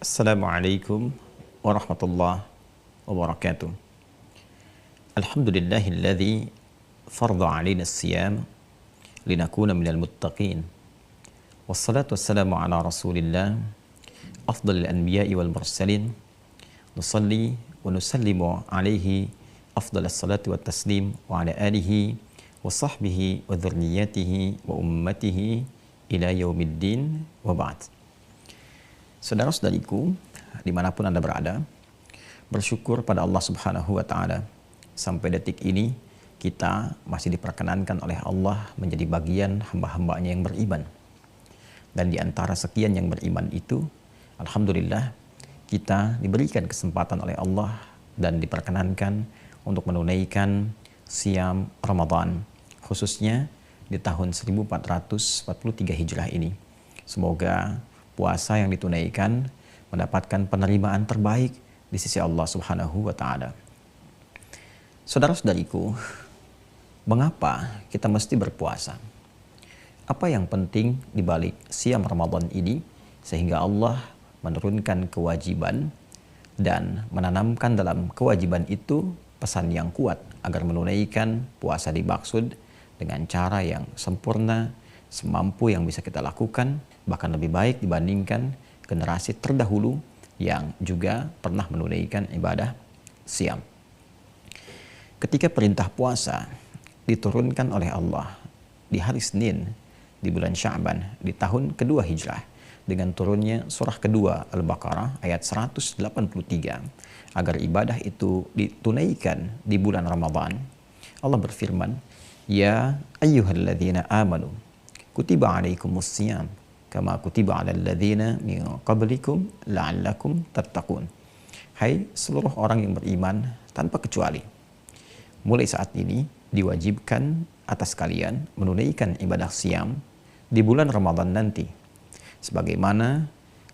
Assalamualaikum warahmatullahi wabarakatuh. Alhamdulillahilladzi farda 'alaina as-siyam linakuna minal muttaqin. Wassalatu wassalamu ala Rasulillah afdhalil anbiya'i wal mursalin. Nusalli wa nusallimu alaihi afdhalas salati wat taslim wa ala alihi wa sahbihi wa dzurriyyatihi wa ummatihi ila yaumiddin wa ba'd. Saudara-saudariku, dimanapun Anda berada, bersyukur pada Allah Subhanahu wa Ta'ala. Sampai detik ini, kita masih diperkenankan oleh Allah menjadi bagian hamba-hambanya yang beriman. Dan di antara sekian yang beriman itu, alhamdulillah, kita diberikan kesempatan oleh Allah dan diperkenankan untuk menunaikan Siyam Ramadan, khususnya di tahun 1443 Hijrah ini. Semoga puasa yang ditunaikan mendapatkan penerimaan terbaik di sisi Allah Subhanahu wa Ta'ala. Saudara-saudariku, mengapa kita mesti berpuasa? Apa yang penting di balik Siyam Ramadan ini sehingga Allah menurunkan kewajiban dan menanamkan dalam kewajiban itu pesan yang kuat agar menunaikan puasa dimaksud dengan cara yang sempurna, semampu yang bisa kita lakukan, bahkan lebih baik dibandingkan generasi terdahulu yang juga pernah menunaikan ibadah Siyam. Ketika perintah puasa diturunkan oleh Allah di hari Senin di bulan Sya'ban di tahun kedua Hijrah dengan turunnya surah kedua Al-Baqarah ayat 183 agar ibadah itu ditunaikan di bulan Ramadan, Allah berfirman, "Ya ayyuhalladzina amanu kutiba alaikumus siyam kama kutiba alal ladzina min qablikum la'allakum tattaqun." Hai seluruh orang yang beriman tanpa kecuali, mulai saat ini diwajibkan atas kalian menunaikan ibadah Siyam di bulan Ramadan nanti, sebagaimana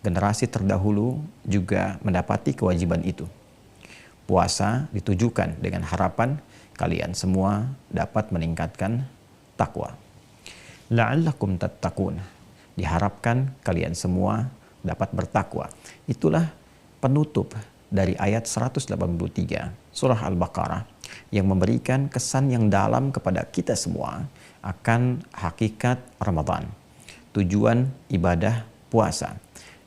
generasi terdahulu juga mendapati kewajiban itu. Puasa ditujukan dengan harapan kalian semua dapat meningkatkan takwa. La'allakum tattaqun, diharapkan kalian semua dapat bertakwa. Itulah penutup dari ayat 183 surah Al-Baqarah yang memberikan kesan yang dalam kepada kita semua akan hakikat Ramadan, tujuan ibadah puasa.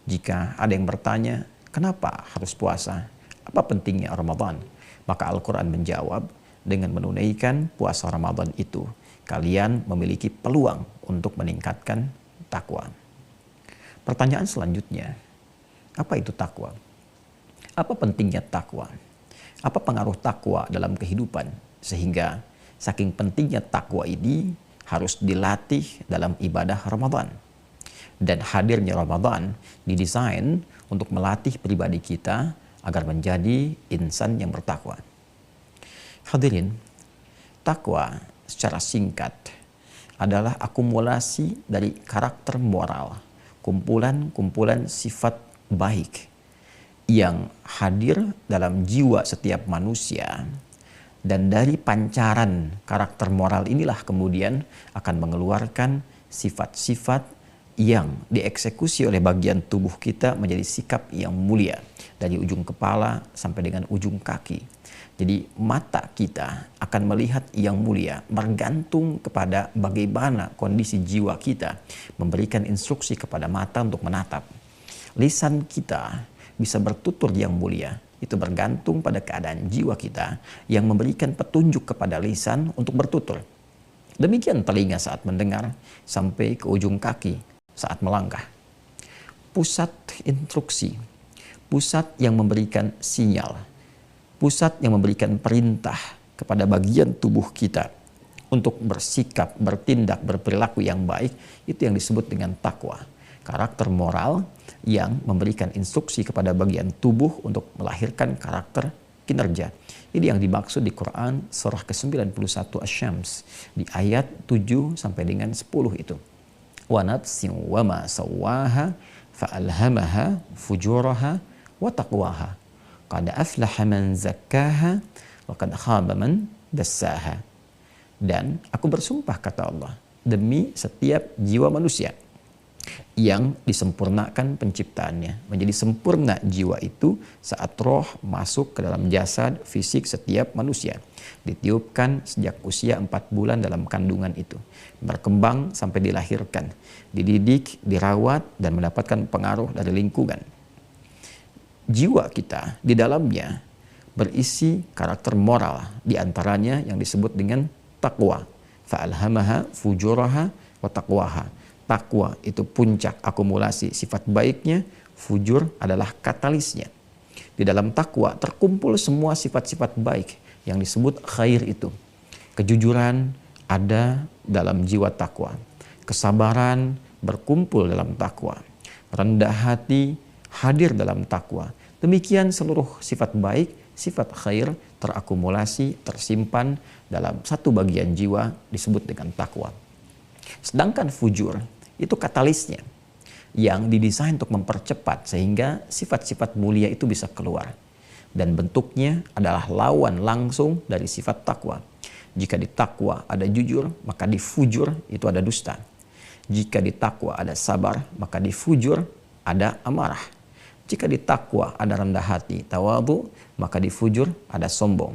Jika ada yang bertanya, kenapa harus puasa? Apa pentingnya Ramadan? Maka Al-Quran menjawab, dengan menunaikan puasa Ramadan itu, kalian memiliki peluang untuk meningkatkan takwa. Pertanyaan selanjutnya, apa itu takwa? Apa pentingnya takwa? Apa pengaruh takwa dalam kehidupan? Sehingga saking pentingnya takwa ini harus dilatih dalam ibadah Ramadan. Dan hadirnya Ramadan didesain untuk melatih pribadi kita agar menjadi insan yang bertakwa. Hadirin, takwa secara singkat adalah akumulasi dari karakter moral, kumpulan-kumpulan sifat baik yang hadir dalam jiwa setiap manusia, dan dari pancaran karakter moral inilah kemudian akan mengeluarkan sifat-sifat yang dieksekusi oleh bagian tubuh kita menjadi sikap yang mulia dari ujung kepala sampai dengan ujung kaki. Jadi mata kita akan melihat yang mulia bergantung kepada bagaimana kondisi jiwa kita memberikan instruksi kepada mata untuk menatap. Lisan kita bisa bertutur yang mulia, itu bergantung pada keadaan jiwa kita yang memberikan petunjuk kepada lisan untuk bertutur. Demikian telinga saat mendengar sampai ke ujung kaki saat melangkah. Pusat instruksi, pusat yang memberikan sinyal, pusat yang memberikan perintah kepada bagian tubuh kita untuk bersikap, bertindak, berperilaku yang baik, itu yang disebut dengan takwa. Karakter moral yang memberikan instruksi kepada bagian tubuh untuk melahirkan karakter kinerja. Ini yang dimaksud di Quran surah ke-91 Asy-Syams di ayat 7 sampai dengan 10 itu. Wa nafsin wa ma sawwaha fa'alhamaha fujuraha wa taqwaha. Qad aflaha man zakkaha wa qad khaba man dassaha. Dan aku bersumpah, kata Allah, demi setiap jiwa manusia yang disempurnakan penciptaannya. Menjadi sempurna jiwa itu saat roh masuk ke dalam jasad fisik setiap manusia. Ditiupkan sejak usia 4 bulan dalam kandungan itu. Berkembang sampai dilahirkan. Dididik, dirawat, dan mendapatkan pengaruh dari lingkungan. Jiwa kita di dalamnya berisi karakter moral. Di antaranya yang disebut dengan taqwa. Fa'alhamaha fujuraha wa taqwaha. Takwa itu puncak akumulasi sifat baiknya, fujur adalah katalisnya. Di dalam takwa terkumpul semua sifat-sifat baik yang disebut khair itu. Kejujuran ada dalam jiwa takwa. Kesabaran berkumpul dalam takwa. Rendah hati hadir dalam takwa. Demikian seluruh sifat baik, sifat khair terakumulasi, tersimpan dalam satu bagian jiwa disebut dengan takwa. Sedangkan fujur itu katalisnya yang didesain untuk mempercepat sehingga sifat-sifat mulia itu bisa keluar. Dan bentuknya adalah lawan langsung dari sifat takwa. Jika di takwa ada jujur, maka di fujur itu ada dusta. Jika di takwa ada sabar, maka di fujur ada amarah. Jika di takwa ada rendah hati, tawadhu, maka di fujur ada sombong.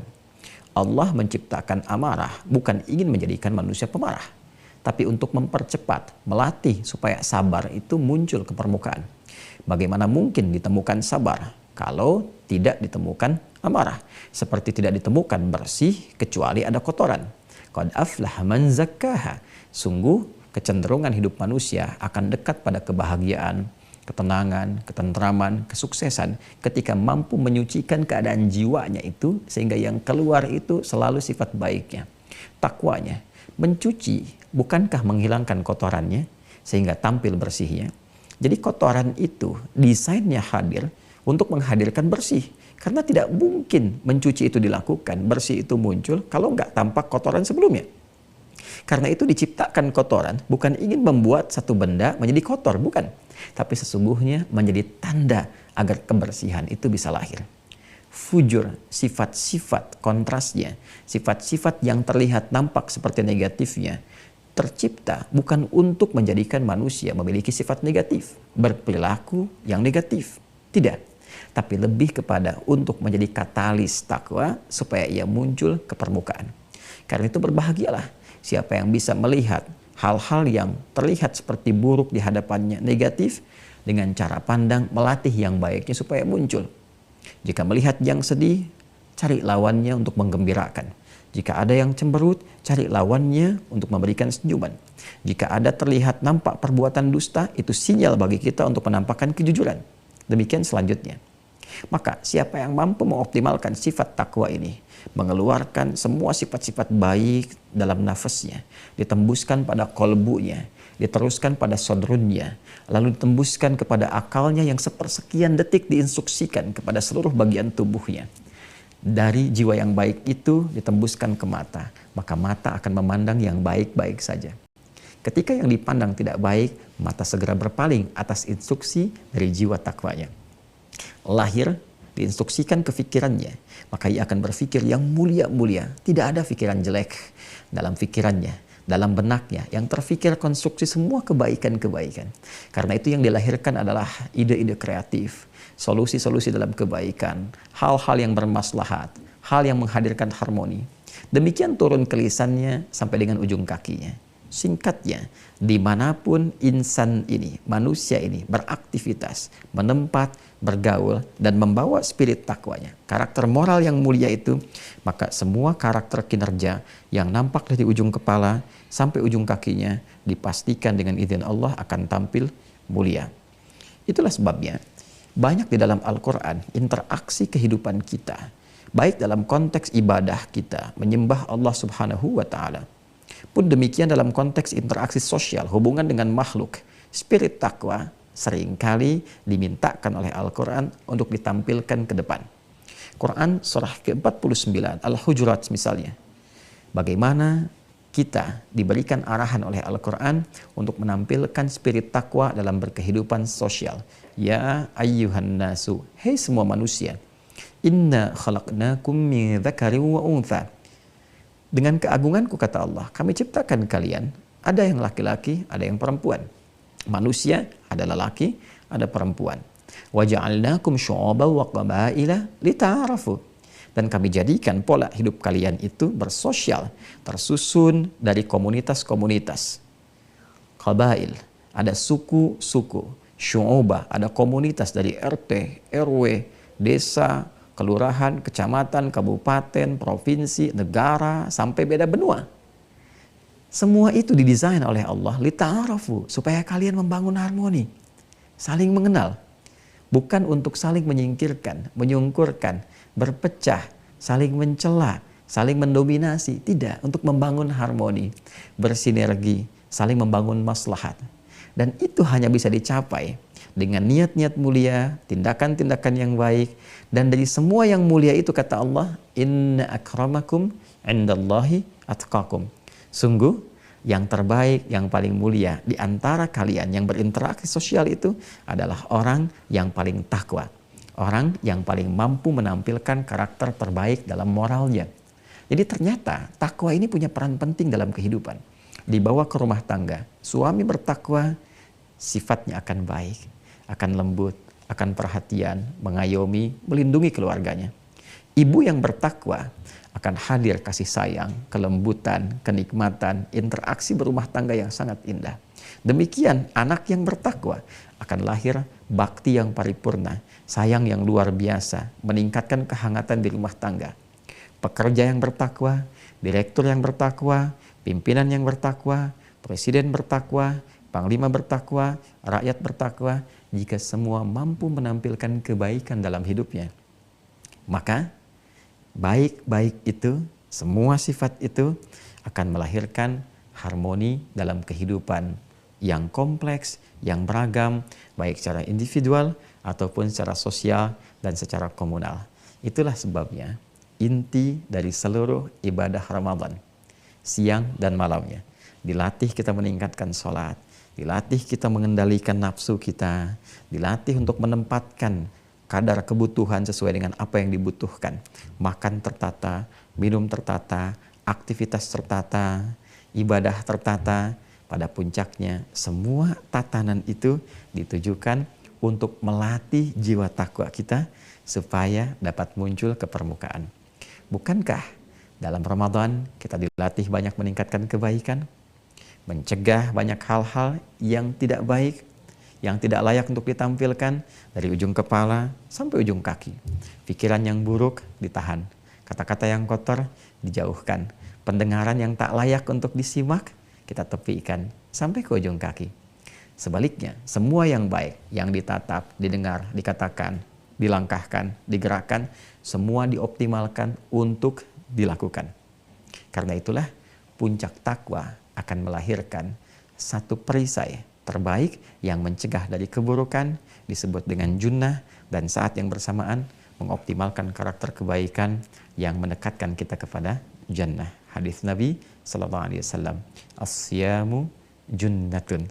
Allah menciptakan amarah bukan ingin menjadikan manusia pemarah, tapi untuk mempercepat, melatih supaya sabar itu muncul ke permukaan. Bagaimana mungkin ditemukan sabar kalau tidak ditemukan amarah? Seperti tidak ditemukan bersih kecuali ada kotoran. Qad aflaha man zakkaha. Sungguh kecenderungan hidup manusia akan dekat pada kebahagiaan, ketenangan, ketentraman, kesuksesan ketika mampu menyucikan keadaan jiwanya itu sehingga yang keluar itu selalu sifat baiknya. Takwanya mencuci, bukankah menghilangkan kotorannya sehingga tampil bersihnya? Jadi kotoran itu desainnya hadir untuk menghadirkan bersih. Karena tidak mungkin mencuci itu dilakukan, bersih itu muncul kalau nggak tampak kotoran sebelumnya. Karena itu diciptakan kotoran bukan ingin membuat satu benda menjadi kotor, bukan. Tapi sesungguhnya menjadi tanda agar kebersihan itu bisa lahir. Fujur, sifat-sifat kontrasnya, sifat-sifat yang terlihat nampak seperti negatifnya, tercipta bukan untuk menjadikan manusia memiliki sifat negatif, berperilaku yang negatif. Tidak, tapi lebih kepada untuk menjadi katalis takwa supaya ia muncul ke permukaan. Karena itu berbahagialah siapa yang bisa melihat hal-hal yang terlihat seperti buruk di hadapannya negatif dengan cara pandang melatih yang baiknya supaya muncul. Jika melihat yang sedih, cari lawannya untuk menggembirakan. Jika ada yang cemberut, cari lawannya untuk memberikan senyuman. Jika ada terlihat nampak perbuatan dusta, itu sinyal bagi kita untuk menampakkan kejujuran. Demikian selanjutnya. Maka siapa yang mampu mengoptimalkan sifat takwa ini, mengeluarkan semua sifat-sifat baik dalam nafasnya, ditembuskan pada kolbunya, diteruskan pada sodrunnya, lalu ditembuskan kepada akalnya yang sepersekian detik diinstruksikan kepada seluruh bagian tubuhnya. Dari jiwa yang baik itu ditembuskan ke mata, maka mata akan memandang yang baik-baik saja. Ketika yang dipandang tidak baik, mata segera berpaling atas instruksi dari jiwa takwanya. Lahir, diinstruksikan ke pikirannya, maka ia akan berpikir yang mulia-mulia. Tidak ada pikiran jelek dalam pikirannya, dalam benaknya, yang terfikir konstruksi semua kebaikan-kebaikan. Karena itu yang dilahirkan adalah ide-ide kreatif, solusi-solusi dalam kebaikan, hal-hal yang bermaslahat, hal yang menghadirkan harmoni. Demikian turun ke lisannya sampai dengan ujung kakinya. Singkatnya, dimanapun insan ini, manusia ini beraktivitas, menempat, bergaul, dan membawa spirit takwanya, karakter moral yang mulia itu, maka semua karakter kinerja yang nampak dari ujung kepala sampai ujung kakinya dipastikan dengan izin Allah akan tampil mulia. Itulah sebabnya banyak di dalam Al-Quran interaksi kehidupan kita, baik dalam konteks ibadah kita, menyembah Allah Subhanahu wa Ta'ala, pun demikian dalam konteks interaksi sosial, hubungan dengan makhluk, spirit takwa seringkali dimintakan oleh Al-Quran untuk ditampilkan ke depan. Quran surah ke-49, Al-Hujurat misalnya. Bagaimana kita diberikan arahan oleh Al-Quran untuk menampilkan spirit takwa dalam berkehidupan sosial. Ya ayyuhan nasu, hei semua manusia. Inna khalaqnakum min dzakarin wa untha. Dengan keagunganku kata Allah, kami ciptakan kalian, ada yang laki-laki, ada yang perempuan. Manusia ada lelaki, ada perempuan. Wa ja'alnakum syu'uban wa qabaila lita'arafu. Dan kami jadikan pola hidup kalian itu bersosial, tersusun dari komunitas-komunitas. Qabail, ada suku-suku. Syu'ubah, ada komunitas dari RT, RW, desa, kelurahan, kecamatan, kabupaten, provinsi, negara, sampai beda benua. Semua itu didesain oleh Allah lita'arafu, supaya kalian membangun harmoni, saling mengenal. Bukan untuk saling menyingkirkan, menyungkurkan, berpecah, saling mencela, saling mendominasi. Tidak, untuk membangun harmoni, bersinergi, saling membangun maslahat. Dan itu hanya bisa dicapai dengan niat-niat mulia, tindakan-tindakan yang baik. Dan dari semua yang mulia itu kata Allah, inna akramakum indallahi atqakum. Sungguh yang terbaik, yang paling mulia di antara kalian yang berinteraksi sosial itu adalah orang yang paling takwa. Orang yang paling mampu menampilkan karakter terbaik dalam moralnya. Jadi ternyata takwa ini punya peran penting dalam kehidupan. Dibawa ke rumah tangga, suami bertakwa, sifatnya akan baik, akan lembut, akan perhatian, mengayomi, melindungi keluarganya. Ibu yang bertakwa akan hadir kasih sayang, kelembutan, kenikmatan, interaksi berumah tangga yang sangat indah. Demikian anak yang bertakwa akan lahir bakti yang paripurna, sayang yang luar biasa, meningkatkan kehangatan di rumah tangga. Pekerja yang bertakwa, direktur yang bertakwa, pimpinan yang bertakwa, presiden bertakwa, panglima bertakwa, rakyat bertakwa. Jika semua mampu menampilkan kebaikan dalam hidupnya, maka baik-baik itu, semua sifat itu akan melahirkan harmoni dalam kehidupan yang kompleks, yang beragam, baik secara individual ataupun secara sosial dan secara komunal. Itulah sebabnya inti dari seluruh ibadah Ramadan, siang dan malamnya, dilatih kita meningkatkan sholat, dilatih kita mengendalikan nafsu kita, dilatih untuk menempatkan kadar kebutuhan sesuai dengan apa yang dibutuhkan. Makan tertata, minum tertata, aktivitas tertata, ibadah tertata. Pada puncaknya, semua tatanan itu ditujukan untuk melatih jiwa takwa kita supaya dapat muncul ke permukaan. Bukankah dalam Ramadan kita dilatih banyak meningkatkan kebaikan, mencegah banyak hal-hal yang tidak baik, yang tidak layak untuk ditampilkan, dari ujung kepala sampai ujung kaki. Pikiran yang buruk ditahan, kata-kata yang kotor dijauhkan, pendengaran yang tak layak untuk disimak kita tepikan sampai ke ujung kaki. Sebaliknya, semua yang baik, yang ditatap, didengar, dikatakan, dilangkahkan, digerakkan, semua dioptimalkan untuk dilakukan. Karena itulah puncak takwa akan melahirkan satu perisai terbaik yang mencegah dari keburukan, disebut dengan junnah, dan saat yang bersamaan mengoptimalkan karakter kebaikan yang mendekatkan kita kepada jannah. Hadis Nabi sallallahu alaihi wasallam, as-siyamu junnatun.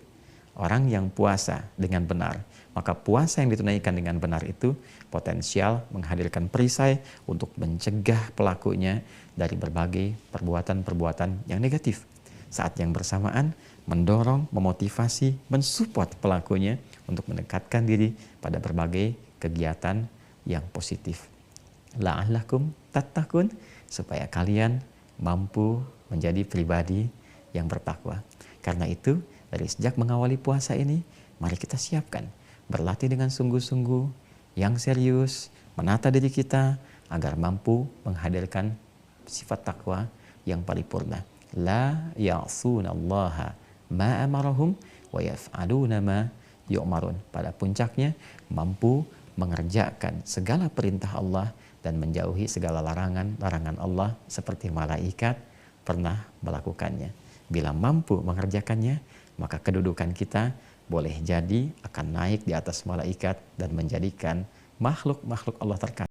Orang yang puasa dengan benar, maka puasa yang ditunaikan dengan benar itu potensial menghadirkan perisai untuk mencegah pelakunya dari berbagai perbuatan-perbuatan yang negatif. Saat yang bersamaan mendorong, memotivasi, mensupport pelakunya untuk mendekatkan diri pada berbagai kegiatan yang positif. La'allakum tattaqun, supaya kalian mampu menjadi pribadi yang bertakwa. Karena itu, dari sejak mengawali puasa ini, mari kita siapkan, berlatih dengan sungguh-sungguh, yang serius, menata diri kita agar mampu menghadirkan sifat takwa yang paripurna. La ya'sunallaha ma amarahum wa yaf'aluna ma yu'marun. Pada puncaknya mampu mengerjakan segala perintah Allah dan menjauhi segala larangan Allah seperti malaikat pernah melakukannya. Bila mampu mengerjakannya, maka kedudukan kita boleh jadi akan naik di atas malaikat dan menjadikan makhluk-makhluk Allah terkasih